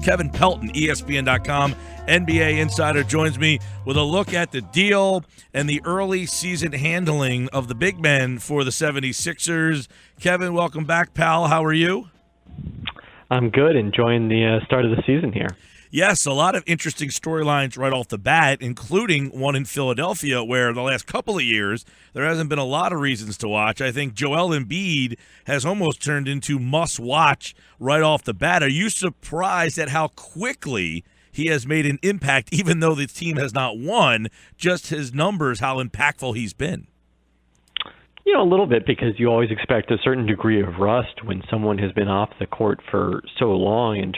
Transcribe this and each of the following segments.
Kevin Pelton, ESPN.com, NBA Insider, joins me with a look at the deal and the early season handling of the big men for the 76ers. Kevin, welcome back, pal. How are you? I'm good, enjoying the start of the season here. Yes, a lot of interesting storylines right off the bat, including one in Philadelphia where the last couple of years there hasn't been a lot of reasons to watch. I think Joel Embiid has almost turned into must-watch right off the bat. Are you surprised at how quickly he has made an impact, even though the team has not won, just his numbers, how impactful he's been? You know, a little bit, because you always expect a certain degree of rust when someone has been off the court for so long and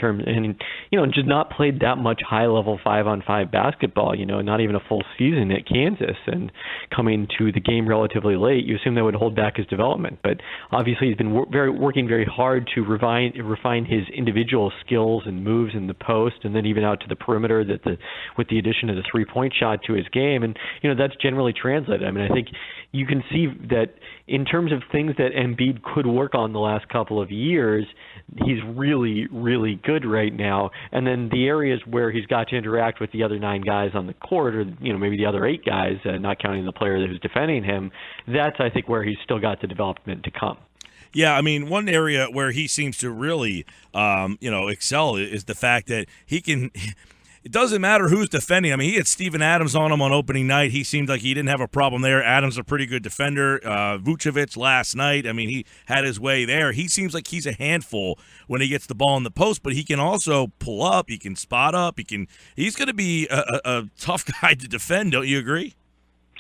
just not played that much high-level 5-on-5 basketball, not even a full season at Kansas, and coming to the game relatively late, you assume that would hold back his development. But obviously he's been working very hard to refine his individual skills and moves in the post, and then even out to the perimeter with the addition of the three-point shot to his game. And, that's generally translated. I mean, I think you can see that in terms of things that Embiid could work on the last couple of years, he's really, really good right now. And then the areas where he's got to interact with the other 9 guys on the court, or maybe the other 8 guys, not counting the player who's defending him, that's, I think, where he's still got the development to come. Yeah, I mean, one area where he seems to really, excel is the fact that he can. It doesn't matter who's defending. I mean, he had Steven Adams on him on opening night. He seemed like he didn't have a problem there. Adams a pretty good defender. Vucevic last night, I mean, he had his way there. He seems like he's a handful when he gets the ball in the post, but he can also pull up. He can spot up. He's going to be a tough guy to defend. Don't you agree?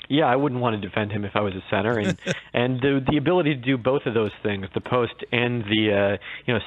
Yeah, I wouldn't want to defend him if I was a center, and the ability to do both of those things, the post and the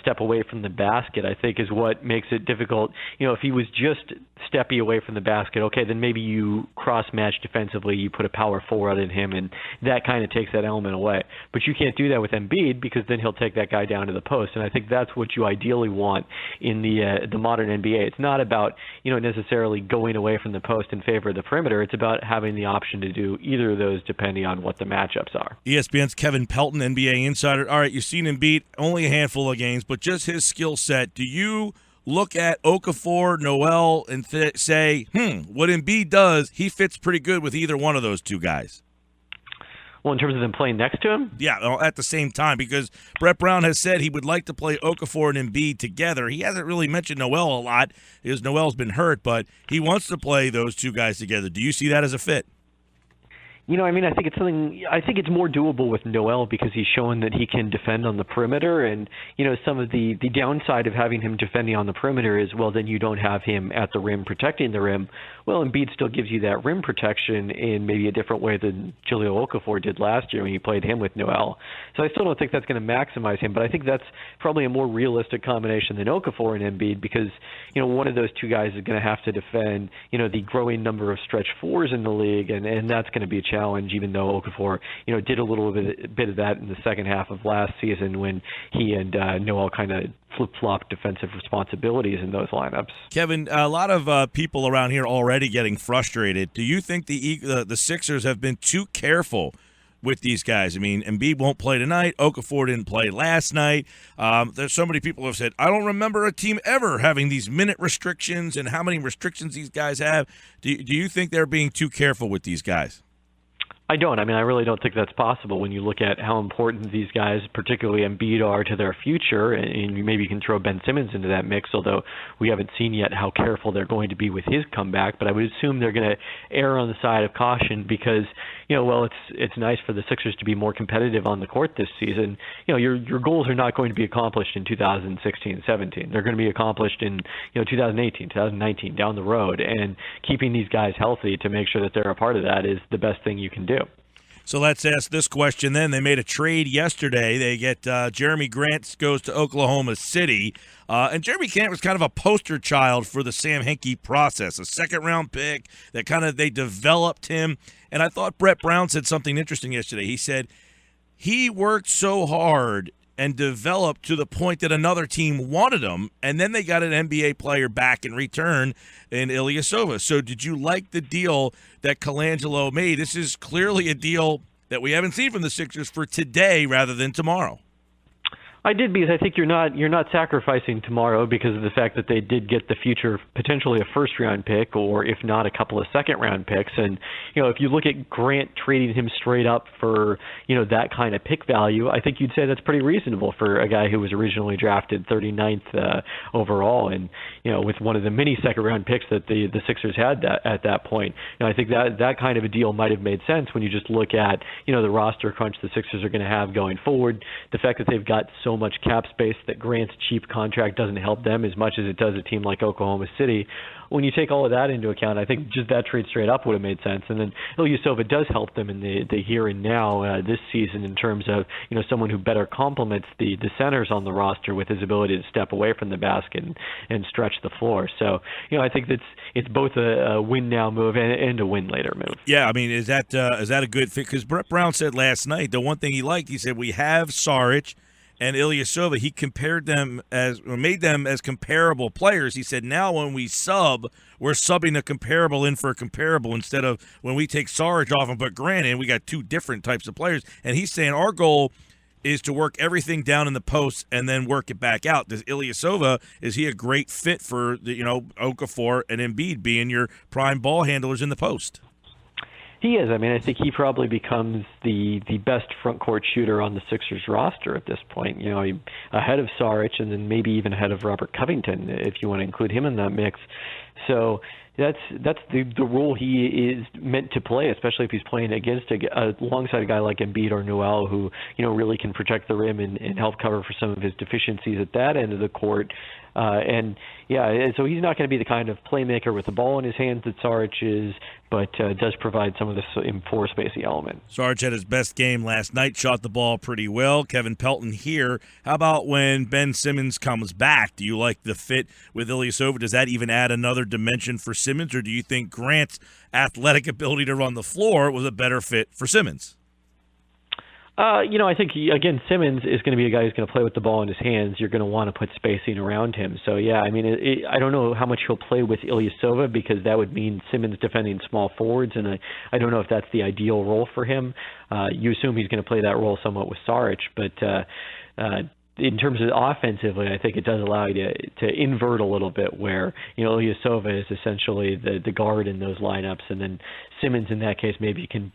step away from the basket, I think is what makes it difficult. If he was just steppy away from the basket, okay, then maybe you cross-match defensively, you put a power forward in him, and that kind of takes that element away. But you can't do that with Embiid, because then he'll take that guy down to the post, and I think that's what you ideally want in the modern NBA. It's not about necessarily going away from the post in favor of the perimeter. It's about having the option to do either of those depending on what the matchups are. ESPN's Kevin Pelton, NBA Insider. All right, you've seen him beat only a handful of games, but just his skill set. Do you look at Okafor, Noel, and say, what Embiid does, he fits pretty good with either one of those two guys? Well, in terms of them playing next to him? Yeah, at the same time, because Brett Brown has said he would like to play Okafor and Embiid together. He hasn't really mentioned Noel a lot, because Noel's been hurt, but he wants to play those two guys together. Do you see that as a fit? I think it's more doable with Noel, because he's shown that he can defend on the perimeter, and some of the downside of having him defending on the perimeter is, well, then you don't have him at the rim protecting the rim. Well, Embiid still gives you that rim protection in maybe a different way than Jahlil Okafor did last year when he played him with Noel. So I still don't think that's going to maximize him, but I think that's probably a more realistic combination than Okafor and Embiid, because one of those two guys is going to have to defend the growing number of stretch fours in the league, and that's going to be a challenge, even though Okafor did a little bit of that in the second half of last season when he and Noel kind of flip-flop defensive responsibilities in those lineups. Kevin, a lot of people around here already getting frustrated. Do you think the Sixers have been too careful with these guys? I mean, Embiid won't play tonight. Okafor didn't play last night. There's so many people who have said, I don't remember a team ever having these minute restrictions and how many restrictions these guys have. Do you think they're being too careful with these guys? I don't. I mean, I really don't think that's possible when you look at how important these guys, particularly Embiid, are to their future. And maybe you can throw Ben Simmons into that mix, although we haven't seen yet how careful they're going to be with his comeback. But I would assume they're going to err on the side of caution because, it's nice for the Sixers to be more competitive on the court this season. Your goals are not going to be accomplished in 2016-17. They're going to be accomplished in 2018, 2019, down the road. And keeping these guys healthy to make sure that they're a part of that is the best thing you can do. So let's ask this question then. They made a trade yesterday. They get Jerami Grant goes to Oklahoma City. And Jerami Grant was kind of a poster child for the Sam Hinkie process, a second-round pick that they developed him. And I thought Brett Brown said something interesting yesterday. He said he worked so hard and developed to the point that another team wanted him, and then they got an NBA player back in return in Ilyasova. So did you like the deal that Colangelo made? This is clearly a deal that we haven't seen from the Sixers for today rather than tomorrow. I did, because I think you're not sacrificing tomorrow because of the fact that they did get the future, potentially a first-round pick, or if not, a couple of second-round picks. And if you look at Grant trading him straight up for that kind of pick value, I think you'd say that's pretty reasonable for a guy who was originally drafted 39th overall, and with one of the many second-round picks that the Sixers had at that point. I think that kind of a deal might have made sense when you just look at the roster crunch the Sixers are going to have going forward. The fact that they've got so much cap space that Grant's cheap contract doesn't help them as much as it does a team like Oklahoma City. When you take all of that into account, I think just that trade straight up would have made sense. And then Ilyasova does help them in the here and now this season in terms of someone who better complements the centers on the roster with his ability to step away from the basket and stretch the floor. So I think it's both a win now move and a win later move. Yeah, I mean, is that a good fit? Because Brett Brown said last night the one thing he liked, he said we have Saric and Ilyasova. He made them as comparable players. He said now when we sub, we're subbing a comparable in for a comparable instead of when we take Saric off and put Grant in, we got two different types of players. And he's saying our goal is to work everything down in the post and then work it back out. Does Ilyasova, is he a great fit for Okafor and Embiid being your prime ball handlers in the post? He is. I mean, I think he probably becomes the best front court shooter on the Sixers roster at this point. Ahead of Saric and then maybe even ahead of Robert Covington, if you want to include him in that mix. So that's the role he is meant to play, especially if he's playing against alongside a guy like Embiid or Noel, who really can protect the rim and help cover for some of his deficiencies at that end of the court. So he's not going to be the kind of playmaker with the ball in his hands that Saric is, but does provide some of the floor spacing element. Saric had his best game last night, shot the ball pretty well. Kevin Pelton here. How about when Ben Simmons comes back? Do you like the fit with Ilyasova? Does that even add another dimension for Simmons, or do you think Grant's athletic ability to run the floor was a better fit for Simmons? I think, again, Simmons is going to be a guy who's going to play with the ball in his hands. You're going to want to put spacing around him. So, yeah, I mean, I don't know how much he'll play with Ilyasova because that would mean Simmons defending small forwards, and I don't know if that's the ideal role for him. You assume he's going to play that role somewhat with Saric, but in terms of offensively, I think it does allow you to invert a little bit where, Ilyasova is essentially the guard in those lineups, and then Simmons in that case maybe can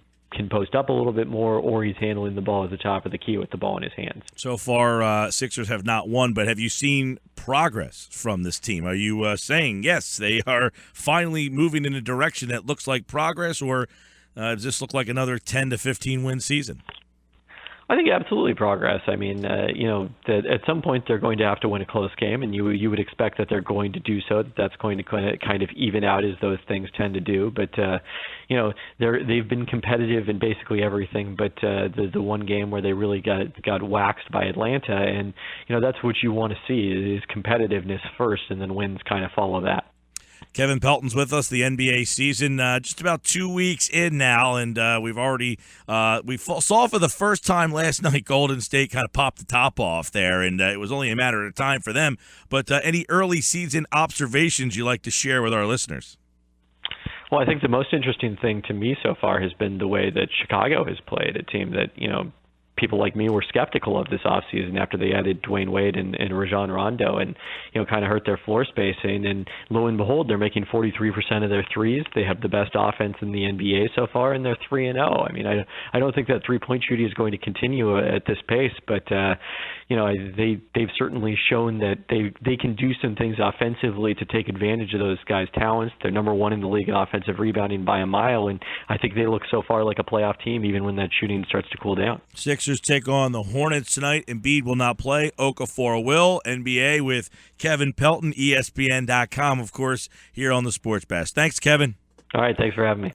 post up a little bit more, or he's handling the ball at the top of the key with the ball in his hands. So far, Sixers have not won, but have you seen progress from this team? Are you saying, yes, they are finally moving in a direction that looks like progress, or does this look like another 10 to 15 win season? I think absolutely progress. I mean, that at some point they're going to have to win a close game, and you would expect that they're going to do so. That's going to kind of even out as those things tend to do. But they've been competitive in basically everything. But the one game where they really got waxed by Atlanta, and that's what you want to see is competitiveness first, and then wins kind of follow that. Kevin Pelton's with us. The NBA season just about 2 weeks in now, and we've already saw for the first time last night Golden State kind of popped the top off there, and it was only a matter of time for them. But any early season observations you like to share with our listeners? Well, I think the most interesting thing to me so far has been the way that Chicago has played, a team that people like me were skeptical of this offseason after they added Dwayne Wade and Rajon Rondo and, kind of hurt their floor spacing. And lo and behold, they're making 43% of their threes. They have the best offense in the NBA so far, and they're 3-0. I mean, I don't think that three-point shooting is going to continue at this pace, but, they've certainly shown that they can do some things offensively to take advantage of those guys' talents. They're number one in the league in offensive rebounding by a mile, and I think they look so far like a playoff team even when that shooting starts to cool down. Sixers take on the Hornets tonight. Embiid will not play. Okafor will. NBA with Kevin Pelton, ESPN.com, of course, here on the Sports Bash. Thanks, Kevin. All right, thanks for having me.